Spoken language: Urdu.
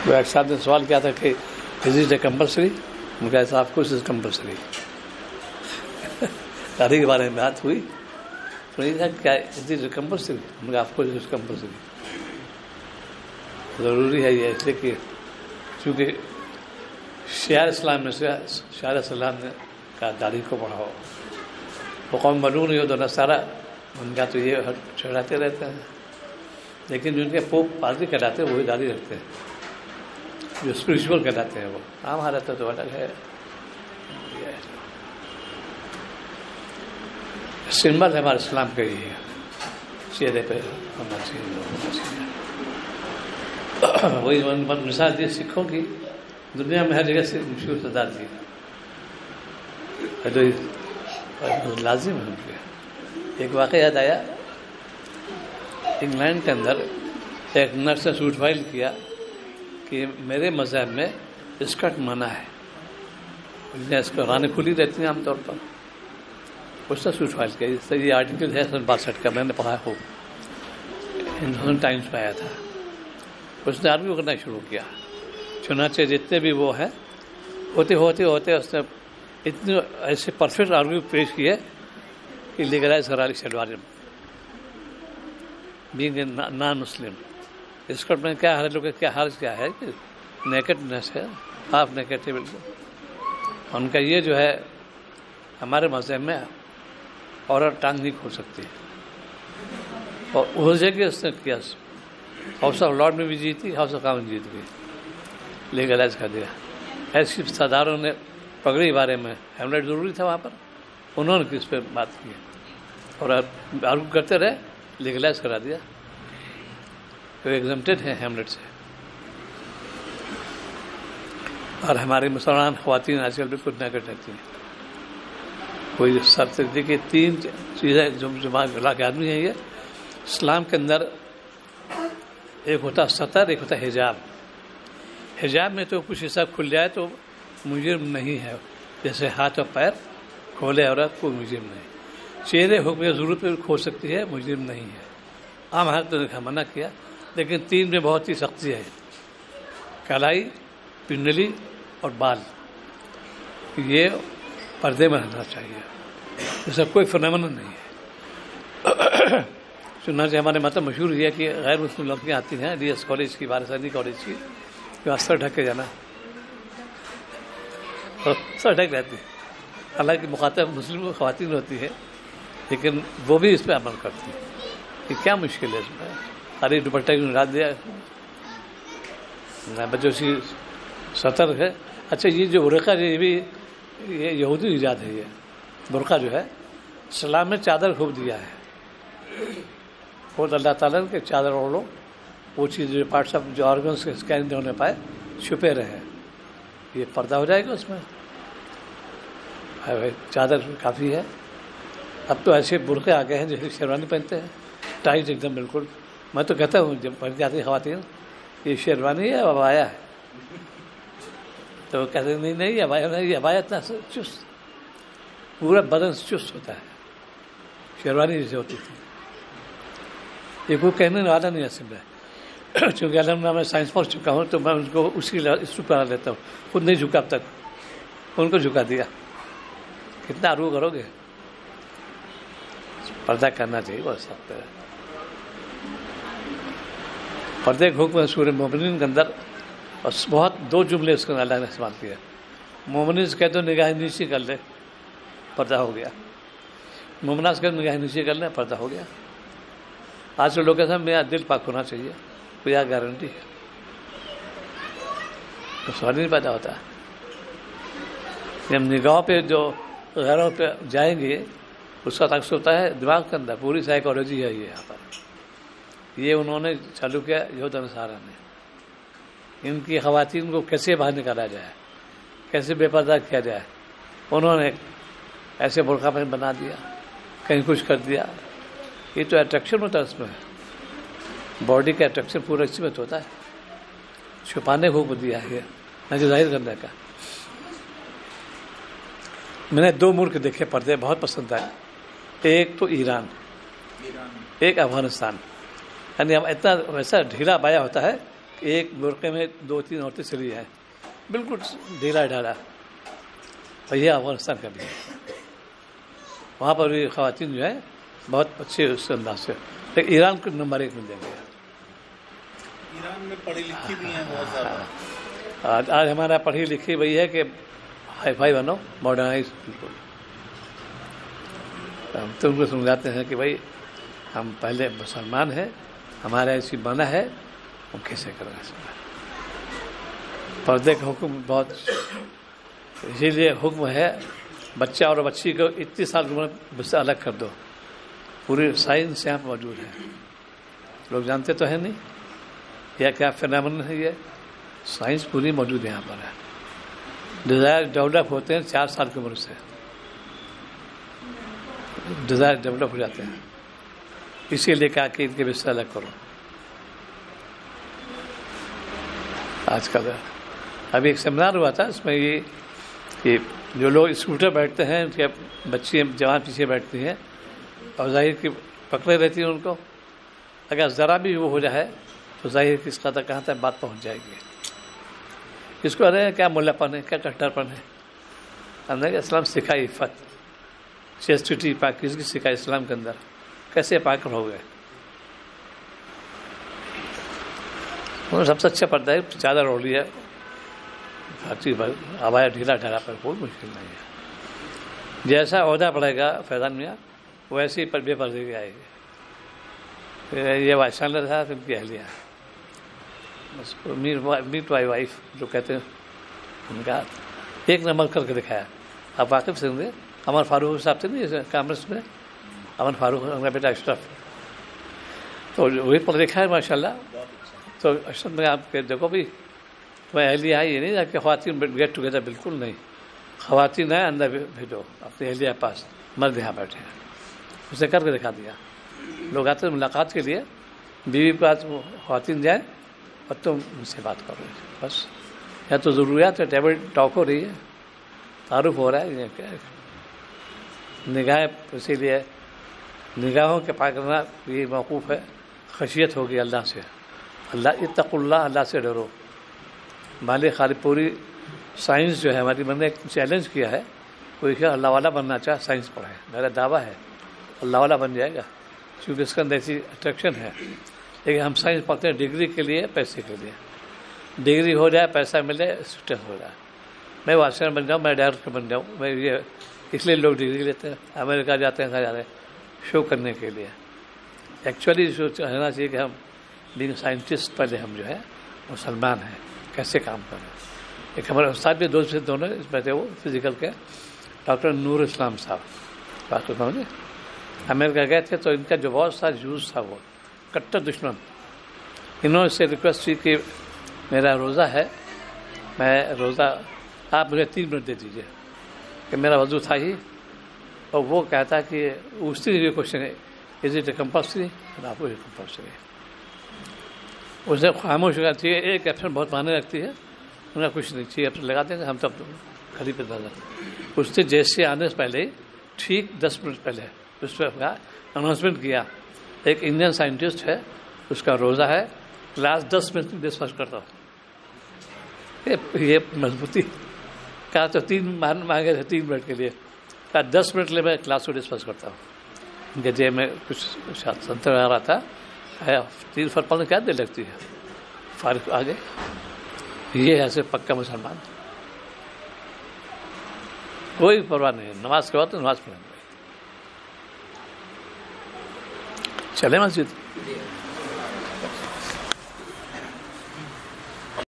تو ایک صاحب نے سوال کیا تھا کہ از اٹ کمپلسری؟ ان کا ایسا آف کورس از کمپلسری. داڑھی کے بارے میں بات ہوئی تو یہ تھا کیا از اٹ کمپلسری؟ ان کا آف کورس از کمپلسری. ضروری ہے یہ، اس لیے کہ چونکہ شعار اسلام میں سے شعار اسلام نے کہا داڑھی کو بڑھاؤ. وہ قوم ملعون ہو تو نصارہ ان کا تو یہ چڑھاتے رہتے ہیں، لیکن جو ان کے پوپ پادری کہلاتے ہیں وہی داڑھی رکھتے ہیں، جو اسپرچول کہلاتے ہیں وہ. عام حالت تو الگ ہے. سمبل ہے ہمارے اسلام کا یہ ہے، چہرے پہ ہونا چاہیے. وہی مثال دی سکھوں کی، دنیا میں ہر جگہ سے مشہور سردار جی لازم ہے ان کے. ایک واقعہ یاد آیا، انگلینڈ کے اندر ایک نرس نے سوٹ فائل کیا کہ میرے مذہب میں اسکرٹ منع ہے، اس کو رانیں کھلی رہتی ہیں عام طور پر. اس نے سوٹ فائل کیا. اس طرح یہ آرٹیکل ہے 62 کا، میں نے پڑھا ہو، ہندوستان ٹائمز میں آیا تھا. اس نے آرگیو کرنا شروع کیا. چنانچہ جتنے بھی وہ ہیں ہوتے اس نے اتنے ایسے پرفیکٹ آرگیو پیش کیے کہ لیگلائز کرا لی شلوار being a non Muslim. Skirt میں کیا حال ہے، کیا حال کیا ہے کہ نیکڈنیس ہے، ہاف نیکڈ ہے بالکل. ان کا یہ جو ہے ہمارے مذہب میں عورت ٹانگ نہیں کھول سکتی، اور اس جگہ اس نے کیا. ہاؤس آف لارڈ میں بھی جیتی، ہاؤس آف کامن جیت گئی، لیگلائز کر دیا. ایسی سرداروں نے پگڑی کے بارے میں، ہیملیٹ ضروری تھا وہاں پر، انہوں نے اس پہ بات کی اور آرگو کرتے رہے، لیگلائز کرا دیا. تو ایگزمپٹڈ ہیں ہیملیٹ سے. اور ہماری مسلمان خواتین آج کل بالکل نیکڈ رہتی ہیں. کوئی سب سے دیکھیے 3 چیزیں جو اللہ کے آدمی ہیں. یہ اسلام کے اندر ایک ہوتا ستر، ایک ہوتا حجاب. حجاب میں تو کچھ حصہ کھل جائے تو مجرم نہیں ہے، جیسے ہاتھ اور پیر کھولے عورت کو مجرم نہیں. چہرے حکم ضرورت پہ کھول سکتی ہے، مجرم نہیں ہے. عام حالت نے منع کیا، لیکن 3 میں بہت ہی سختی ہے. کلائی، پنڈلی اور بال، یہ پردے میں رہنا چاہیے. اس کا کوئی فنامنا نہیں ہے. چنانچہ ہمارے مطلب مشہور یہ ہے کہ غیر مسلم لڑکیاں آتی ہیں ڈی ایس کالج کی، بارسانی کالج کی، جو سر ڈھک کے جانا، اور سر ڈھک رہتی ہے. حالانکہ مخاطب مسلم خواتین ہوتی ہے، لیکن وہ بھی اس پہ عمل کرتی ہیں. کہ کیا مشکل ہے اس میں؟ خالی دوپٹہ کیوں ڈال دیا بچوں کی سطر ہے. اچھا یہ جو برقع یہ بھی یہ یہودی ایجاد ہے. یہ برقع جو ہے اسلام میں چادر خوب دیا ہے. خود اللہ تعالیٰ نے کہ چادر اوڑھ لو، وہ چیز جو پارٹس آف جو آرگنس کے اسکین نہیں ہونے پائے چھپے رہے، یہ پردہ ہو جائے گا اس میں. چادر کافی ہے. اب تو ایسے برقعے آ گئے ہیں جیسے شیروانی پہنتے ہیں، ٹائٹ ایک دم بالکل. میں تو کہتا ہوں جب پہن کے آتی خواتین یہ شیروانی ہے ابایا ہے، تو وہ کہتے ہیں نہیں یہ ابایا نہیں، یہ ابایا اتنا چست، پورا بدن چست ہوتا ہے، شیروانی جیسے ہوتی تھی. یہ کوئی کہنے والا نہیں اصل میں، چونکہ الحمدللہ میں سائنس پڑھ چکا ہوں تو میں ان کو اسی اس پر لیتا ہوں. خود نہیں جھکا اب تک، ان کو جھکا دیا. کتنا آرو کرو گے؟ پردہ کرنا چاہیے بہت سخت ہے. پردے کے حکم سورہ مومنین کے اندر اور بہت 2 جملے اس کے اندر اللہ نے استعمال کیا. مومنین سے کہتے ہو نگاہ نیچے کر لے، پردہ ہو گیا. مومنات سے کہتے نگاہ نیچے کر لے، پردہ ہو گیا. آج کے لوگ کہتے ہیں میرا دل پاک ہونا چاہیے، کوئی گارنٹی ہے؟ تو سوال نہیں پیدا ہوتا. جب نگاہوں پہ جو غیروں پہ جائیں گے اس کا تاثر ہوتا ہے دماغ کے اندر. پوری سائیکالوجی ہے یہ یہاں پر. یہ انہوں نے چالو کیا یہود و نصارہ نے. ان کی خواتین کو کیسے باہر نکالا جائے، کیسے بے پردہ کیا جائے. انہوں نے ایسے برقع پہن بنا دیا، کہیں کچھ کر دیا. یہ تو اٹریکشن ہوتا ہے اس میں، باڈی کا اٹریکشن پورا اسی میں ہوتا ہے. چھپانے کو دیا ہے نہ کہ ظاہر کرنے کا. میں نے 2 ملک دیکھے پردے بہت پسند آئے. ایک تو ایران، ایک افغانستان. یعنی اب اتنا ویسا ڈھیلا بایا ہوتا ہے ایک برقعے میں 2-3 عورتیں چلی جائیں، بالکل ڈھیلا ڈھالا. یہ افغانستان کا بھی ہے، وہاں پر بھی خواتین جو ہے بہت اچھے اس انداز سے. لیکن ایران کو نمبر 1 مل جائے گا. ایران میں پڑھی لکھی بھی ہیں بہت زیادہ. آج ہمارا پڑھی لکھی وہی ہے کہ ہائی فائی بنو، ماڈرنائز. بالکل ہم تو ان کو سمجھاتے ہیں کہ بھائی ہم پہلے مسلمان ہیں، ہمارا ایسی بنا ہے، ہم کیسے کریں. پردے کا حکم بہت، اسی لیے حکم ہے بچہ اور بچی کو اتنی سال کی عمر سے الگ کر دو. پوری سائنس یہاں پہ موجود ہے، لوگ جانتے تو ہیں نہیں یا کیا فینامن ہے. یہ سائنس پوری موجود یہاں پر ہے. ڈیزائر ڈیولپ ہوتے ہیں 4 سال کی عمر سے، ڈیزائر ڈیولپ ہو جاتے ہیں. اسی لیے کہا کہ ان کے بستر الگ کرو. آج کل ابھی ایک سیمینار ہوا تھا، اس میں یہ کہ جو لوگ اسکوٹر بیٹھتے ہیں ان کے بچی جوان پیچھے بیٹھتی ہیں اور ظاہر کی پکڑے رہتی ہیں ان کو، اگر ذرا بھی وہ ہو جائے تو ظاہر کس قدر کہاں تک بات پہنچ جائے گی. اس کو ارے کیا ملا پن ہے، کیا کٹر پن ہے. ہم نے اسلام سکھائی عفت، چیسٹی، پاکیزگی سکھائی اسلام کے اندر. کیسے پاک ہو گئے. سب سے اچھا پردہ ہے چادر اوڑھی ہے، ہر چیز آبایا ڈھیلا ڈھالا پر کوئی مشکل نہیں ہے. جیسا عہدہ پڑے گا فیضان میاں ویسے ہی بے پردگی آئے گی. یہ وائس چینلر تھا ان کی اہلیہ، میٹ مائی وائف جو کہتے ہیں، ان کا ایک نے عمل کر کے دکھایا. آپ واقف سے ہوں گے امر فاروق صاحب تھے نا کانگریس میں، امر فاروق ان کا بیٹا اشرف، تو وہی پڑھ دیکھا ہے ماشاء اللہ. تو اشرف میں آپ کے دیکھو بھی تو اہلیہ ہے، یہ نہیں کہ خواتین گیٹ ٹوگیدر، بالکل نہیں. خواتین ہیں اندر بھیجو اپنی اہلیہ پاس، مرد یہاں بیٹھے ہیں. اسے کر کے دکھا دیا. لوگ آتے ہیں ملاقات کے لیے، بیوی کے پاس خواتین جائیں اور تم ان سے بات کرو. بس یا تو ضروریات ہے، ٹیبل ٹاک ہو رہی ہے، تعارف ہو رہا ہے. یہ کیا ہے نگاہیں، اسی لیے نگاہوں کے پاک کرنا یہ موقوف ہے. خشیت ہوگی اللہ سے، اللہ اتقوا اللہ، اللہ سے ڈرو. مالک خالق پوری سائنس جو ہے ہماری، میں نے ایک چیلنج کیا ہے، کوئی کہ اللہ والا بننا چاہے سائنس پڑھے. میرا دعویٰ ہے اللہ والا بن جائے گا، کیونکہ اس کے اندر ایسی اٹریکشن ہے. لیکن ہم سائنس پڑھتے ہیں ڈگری کے لیے، پیسے کے لیے. ڈگری ہو جائے، پیسہ ملے، اسٹیٹس ہو جائے. میں واچمین بن جاؤں، میں ڈائریکٹر بن جاؤں. میں یہ اس لیے لوگ ڈگری لیتے ہیں، امریکہ جاتے ہیں، کہاں جاتے ہیں شو کرنے کے لیے. ایکچولی جو رہنا چاہیے کہ ہم بینگ سائنٹسٹ پہلے ہم جو ہے مسلمان ہیں، کیسے کام کریں. ایک ہمارے استاد بھی دوست سے دونوں اس میں تھے، وہ فزیکل کے ڈاکٹر نور اسلام صاحب، بات سمجھے. امریکہ گئے تھے تو ان کا جو بہت سارا یوز تھا، وہ کٹر دشمن. انہوں نے سے ریکویسٹ کی کہ میرا روزہ ہے، میں روزہ آپ مجھے 3 منٹ دے دیجیے، کہ میرا وضو تھا ہی. اور وہ کہتا کہ اس سے کوشچن ہے از اٹ اے کمپلسری، آپ کو کمپلسری. اسے خاموش ہونا چاہیے. ایک ایپشن بہت معنی رکھتی ہے، انہیں کچھ نہیں چاہیے، ایپشن لگا دیں گے ہم تب کھڑی پہ نظر. اس سے جیسے آنے سے پہلے ٹھیک 10 منٹ پہلے اس پہ اناؤنسمنٹ کیا، ایک انڈین سائنٹسٹ ہے، اس کا روزہ ہے، کلاس 10 منٹ میں ڈسکس کرتا ہوں. یہ مضبوطی. کہا تو 3 مانگے تھے 3 منٹ کے لیے، کہا 10 منٹ لے میں کلاس کو ڈسکس کرتا ہوں. ان کے جیب میں کچھ سنتر آ رہا تھا، 3 فرق پڑھنے کیا دیر لگتی ہے. فارغ آگے یہ ایسے پکا مسلمان، کوئی پرواہ نہیں. نماز کے وقت نماز پڑھیں گے. چلے مسجد.